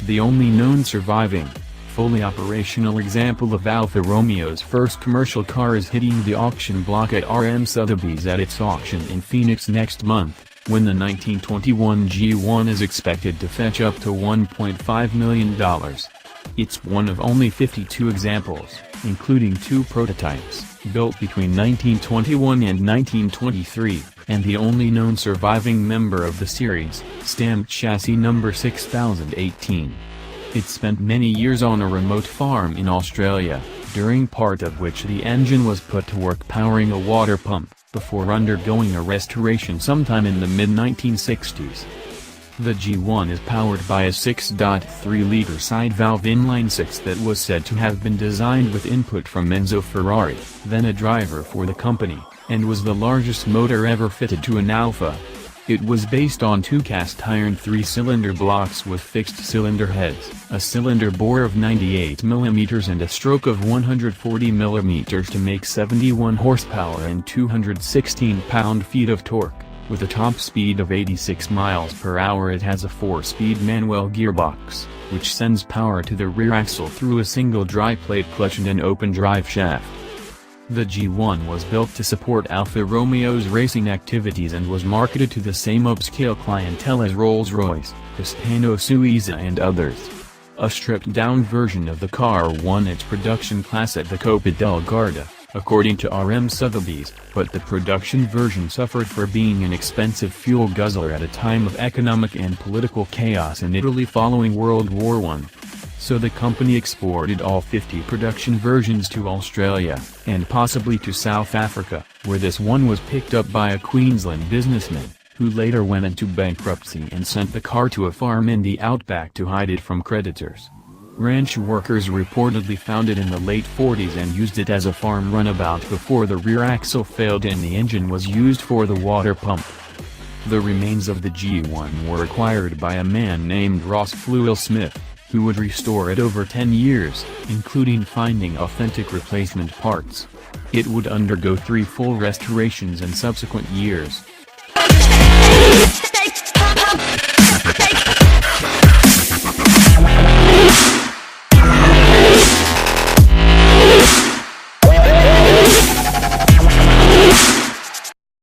the only known surviving, fully operational example of Alfa Romeo's first commercial car is hitting the auction block at RM Sotheby's at its auction in Phoenix next month, when the 1921 G1 is expected to fetch up to $1.5 million. It's one of only 52 examples, including 2 prototypes, built between 1921 and 1923, and the only known surviving member of the series, stamped chassis number 6018. It spent many years on a remote farm in Australia, during part of which the engine was put to work powering a water pump, before undergoing a restoration sometime in the mid-1960s. The G1 is powered by a 6.3-liter side-valve inline-six that was said to have been designed with input from Enzo Ferrari, then a driver for the company, and was the largest motor ever fitted to an Alfa. It was based on 2 cast-iron 3-cylinder blocks with fixed cylinder heads, a cylinder bore of 98 mm and a stroke of 140 mm to make 71 horsepower and 216 pound-feet of torque. With a top speed of 86 miles per hour, it has a 4-speed manual gearbox, which sends power to the rear axle through a single dry-plate clutch and an open drive shaft. The G1 was built to support Alfa Romeo's racing activities and was marketed to the same upscale clientele as Rolls-Royce, Hispano-Suiza and others. A stripped-down version of the car won its production class at the Coppa del Garda, according to RM Sotheby's, but the production version suffered for being an expensive fuel guzzler at a time of economic and political chaos in Italy following World War I. So the company exported all 50 production versions to Australia, and possibly to South Africa, where this one was picked up by a Queensland businessman, who later went into bankruptcy and sent the car to a farm in the outback to hide it from creditors. Ranch workers reportedly found it in the late 40s and used it as a farm runabout before the rear axle failed and the engine was used for the water pump. The remains of the G1 were acquired by a man named Ross Flewell Smith, who would restore it over 10 years, including finding authentic replacement parts. It would undergo 3 full restorations in subsequent years.